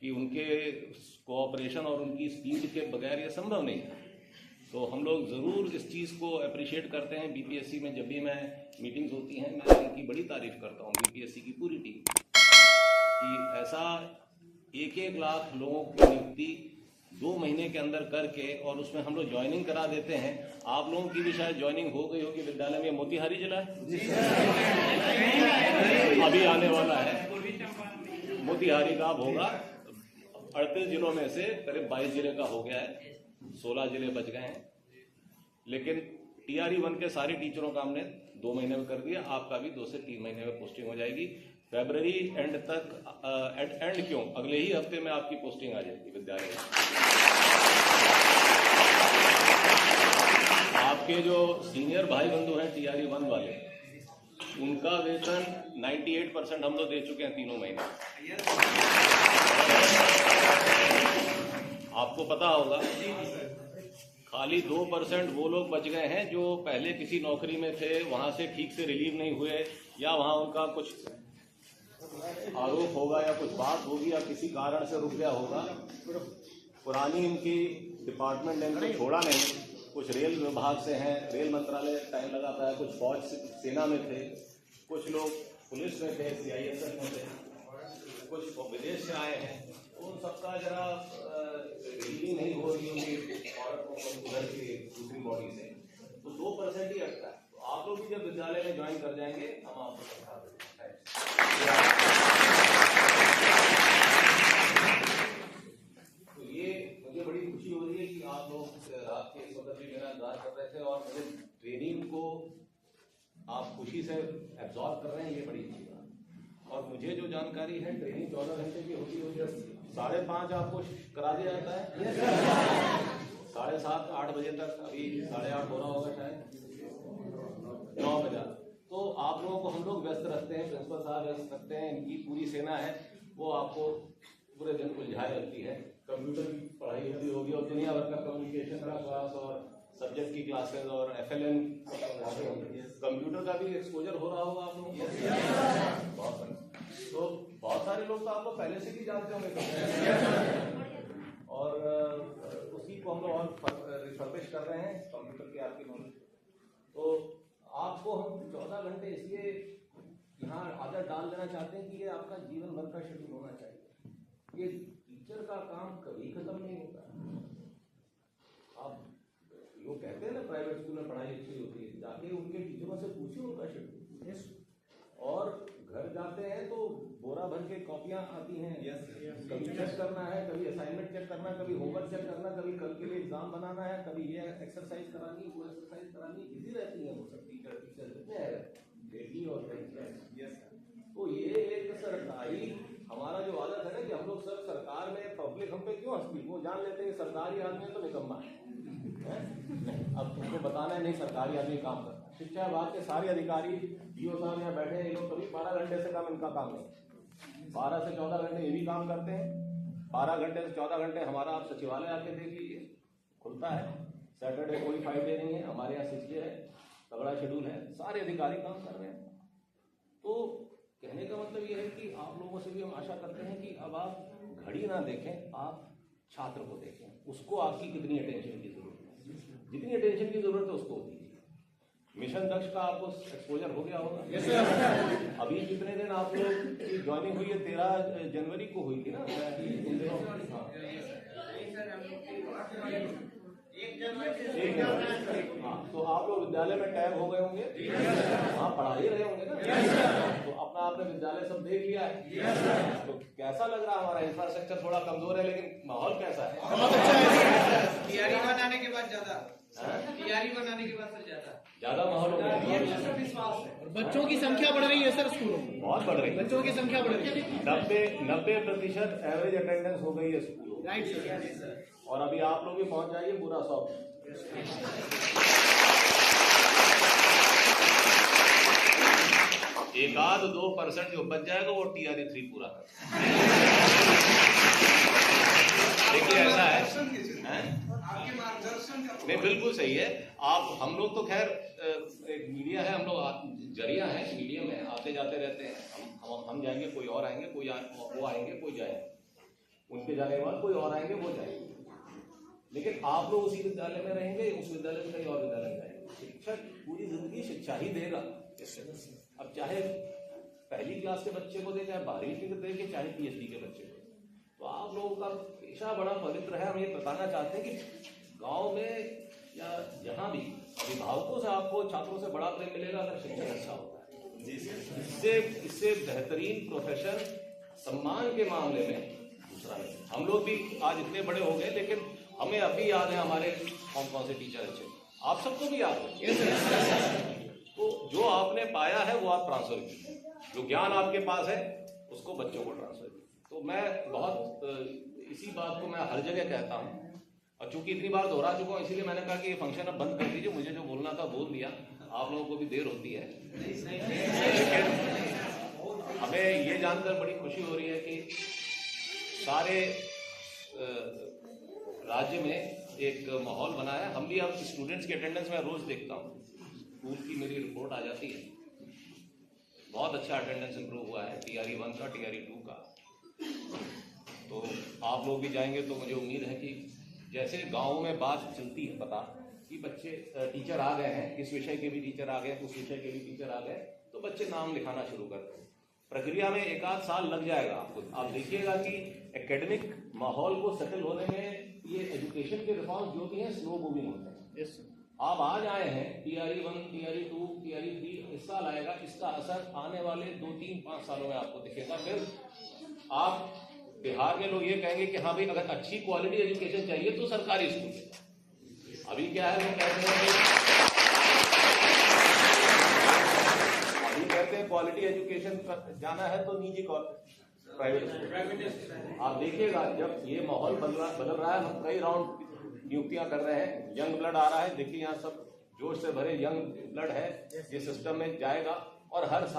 कि उनके कोऑपरेशन और उनकी स्पीड के बगैर ये संभव नहीं है। तो हम लोग ज़रूर इस चीज़ को अप्रिशिएट करते हैं। बीपीएससी में जब भी मैं मीटिंग्स होती हैं, मैं इनकी बड़ी तारीफ करता हूँ, बीपीएससी की पूरी टीम, कि ऐसा 1-1 लाख लोगों की नियुक्ति 2 महीने के अंदर करके और उसमें हम लोग ज्वाइनिंग करा देते हैं। आप लोगों की भी शायद ज्वाइनिंग हो गई होगी विद्यालय में। मोतिहारी जिला है अभी आने वाला है, मोतिहारी का अब होगा। 38 जिलों में से करीब 22 जिले का हो गया है, 16 जिले बच गए हैं। लेकिन TRE 1 के सारे टीचरों का हमने 2 महीने में कर दिया। आपका भी 2 से 3 महीने में पोस्टिंग हो जाएगी। फरवरी एंड तक, एंड क्यों, अगले ही हफ्ते में आपकी पोस्टिंग आ जाएगी विद्यालय में। आपके जो सीनियर भाई बंधु हैं TRE 1 वाले, उनका वेतन 98% हम लोग दे चुके हैं 3 महीने। आपको पता होगा खाली 2% वो लोग बच गए हैं जो पहले किसी नौकरी में थे, वहां से ठीक से रिलीव नहीं हुए, या वहां उनका कुछ आरोप होगा या कुछ बात होगी या किसी कारण से रुक गया होगा। पुरानी इनकी डिपार्टमेंट ने इनको छोड़ा नहीं। कुछ रेल विभाग से हैं, रेल मंत्रालय टाइम लगाता है, कुछ फौज सेना में थे, कुछ लोग पुलिस में थे, CISF में थे, कुछ विदेश से आए हैं। उन सबका जरा रिलीव नहीं हो रही होगी औरत को उधर की दूसरी बॉडी से, तो 2% ही अटका है। तो आप लोग भी जब विद्यालय में ज्वाइन कर जाएंगे, हम आपको समझा देंगे। तो ये मुझे बड़ी खुशी हो रही है कि आप लोग रात के इस वक्त भी मेरा इंतजार कर रहे थे और मुझे ट्रेनिंग को आप खुशी से एब्जॉर्व कर रहे हैं, ये बड़ी अच्छी बात। और मुझे जो जानकारी है, ट्रेनिंग 14 घंटे की होती है, 5:30 आपको करा दिया जाता है, 7:30-8 बजे तक। अभी 8:30 हो रहा होगा शायद, 9 बजे। तो आप लोगों को हम लोग व्यस्त रखते हैं, प्रिंसिपल साहब व्यस्त रखते हैं, इनकी पूरी सेना है, वो आपको पूरे दिन उलझाए रखती है। कंप्यूटर की पढ़ाई होगी और दुनिया भर का कम्युनिकेशन का क्लास और सब्जेक्ट की क्लासेस और FLN कंप्यूटर का भी एक्सपोजर हो रहा होगा आप लोगों को। बहुत तो बहुत सारे लोग तो आप लोग पहले से भी जानते होंगे, और उसी को हम लोग और रिफर्बिश कर रहे हैं कंप्यूटर की आपकी नॉलेज। तो आपको हम 14 घंटे इसलिए यहाँ आदत डाल देना चाहते हैं कि ये आपका जीवन भर का शेड्यूल होना चाहिए। ये टीचर का काम कभी खत्म नहीं होता। आप लोग कहते हैं ना प्राइवेट स्कूल में पढ़ाई अच्छी होती है, जाके उनके टीचरों से पूछिए उनका शेड्यूल। और घर जाते हैं तो बोरा भर के कॉपियां आती हैं, कभी चेक करना है, कभी असाइनमेंट चेक करना, कभी होमवर्क चेक करना, कभी कल के लिए एग्जाम बनाना है, कभी ये एक्सरसाइज करानी, वो एक्सरसाइज करानी, बिजी रहती है वो सब टीचर कितने हैं, डेली और तो ये एक सरकारी हमारा जो आदत है ना कि हम लोग सब सरकार में, पब्लिक हम पे क्यों हंसती, वो जान लेते हैं सरकारी आदमी तो निकम्मा है। अब तुमको बताना है नहीं, सरकारी आदमी काम करता है। शिक्षा विभाग के सारे अधिकारी DO साहब यहाँ बैठे हैं, ये लोग कभी 12 घंटे से कम इनका काम नहीं। 12 से 14 घंटे ये भी काम करते हैं। 12 घंटे से 14 घंटे हमारा आप सचिवालय आके देख लीजिए, खुलता है। सैटरडे कोई 5 डे नहीं है, हमारे यहाँ 6 डे है, तगड़ा शेड्यूल है, सारे अधिकारी काम कर रहे हैं। तो कहने का मतलब ये है कि आप लोगों से भी हम आशा करते हैं कि अब आप घड़ी ना देखें, आप छात्र को देखें, उसको आपकी कितनी अटेंशन की जरूरत है, जितनी अटेंशन की जरूरत है उसको दीजिए। मिशन दक्ष का आपको एक्सपोजर हो गया होगा। अभी कितने दिन आप लोग की ज्वाइनिंग हुई है? 13 जनवरी को हुई थी ना? हाँ, तो आप लोग विद्यालय में टैग हो गए होंगे, हाँ पढ़ा ही रहे होंगे ना, तो अपना आपने विद्यालय सब देख लिया है। तो कैसा लग रहा है? हमारा इंफ्रास्ट्रक्चर थोड़ा कमजोर है, लेकिन माहौल कैसा है? बहुत अच्छा है। TRE बनाने के बाद ज्यादा माहौल हो गया, विश्वास है। बच्चों की संख्या बढ़ रही है सर, स्कूलों में बहुत बढ़ रही है, बच्चों की संख्या बढ़ रही है। 90% एवरेज अटेंडेंस हो गई है स्कूलों। Right sir. और अभी आप लोग भी पहुंच जाइए पूरा 100। एक आध 2% जो बच जाएगा वो TRE 3 पूरा कर। देखिए ऐसा है, आपके मार्गदर्शन का नहीं बिल्कुल सही है। आप हम लोग तो खैर एक मीडिया है, हम लोग जरिया है, मीडियम है, आते जाते रहते हैं। हम जाएंगे, कोई और आएंगे, वो आएंगे, कोई जाएंगे। उनके जाने के बाद कोई और आएंगे, वो जाएंगे, लेकिन आप लोग उसी विद्यालय में रहेंगे, उस विद्यालय में कहीं और विद्यालय में रहेंगे। शिक्षक पूरी जिंदगी शिक्षा ही देगा। अब चाहे पहली क्लास के बच्चे को दे, चाहे 12वीं के दे, चाहे PhD के बच्चे को। तो आप लोगों का पेशा बड़ा पवित्र है। हम ये बताना चाहते हैं कि गांव में या जहां भी अभिभावकों से आपको छात्रों से बड़ा प्रेम मिलेगा अगर शिक्षक अच्छा होता है। इससे बेहतरीन प्रोफेशन सम्मान के मामले में दूसरा नहीं। हम लोग भी आज इतने बड़े हो गए, लेकिन हमें अभी याद है हमारे कौन से टीचर अच्छे, आप सबको भी याद है। तो जो आपने पाया है वो आप ट्रांसफर कीजिए, जो ज्ञान आपके पास है उसको बच्चों को ट्रांसफर कीजिए। तो मैं बहुत इसी बात को मैं हर जगह कहता हूँ, और चूंकि इतनी बार दोहरा चुका हूँ इसीलिए मैंने कहा कि ये फंक्शन अब बंद कर दीजिए। मुझे जो बोलना था बोल दिया, आप लोगों को भी देर होती है। हमें ये जानकर बड़ी खुशी हो रही है कि सारे राज्य में एक माहौल बना है। हम भी अब स्टूडेंट्स की अटेंडेंस में रोज देखता हूँ, स्कूल की मेरी रिपोर्ट आ जाती है, बहुत अच्छा अटेंडेंस इंप्रूव हुआ है TRE 1 का, TRE 2 का। तो आप लोग भी जाएंगे तो मुझे उम्मीद है कि जैसे गाँव में बात चलती है पता कि बच्चे टीचर आ गए हैं, इस विषय के भी टीचर आ गए, उस विषय के भी टीचर आ गए, तो बच्चे नाम लिखाना शुरू करते हैं। प्रक्रिया में 1-8 साल लग जाएगा आपको। आप देखिएगा कि एकेडमिक माहौल को सेटल होने में ये एजुकेशन के रिफॉर्म्स जो भी हैं स्लो मूविंग होते हैं। आप आज आए हैं TRE 1, TRE 2, TRE 3 इस साल आएगा, इसका असर आने वाले 2, 3, 5 सालों में आपको दिखेगा। फिर आप बिहार के लोग ये कहेंगे कि हाँ भाई अगर अच्छी क्वालिटी एजुकेशन चाहिए तो सरकारी स्कूल। अभी क्या है, लोग कहते हैं क्वालिटी एजुकेशन जाना है तो निजी प्राइवेट स्कूल। आप देखिएगा जब ये माहौल बदल रहा है, हम कई राउंड नियुक्तियां कर रहे हैं, यंग ब्लड आ रहा है। देखिए यहाँ सब जोश से भरे यंग ब्लड है, ये सिस्टम में जाएगा और हर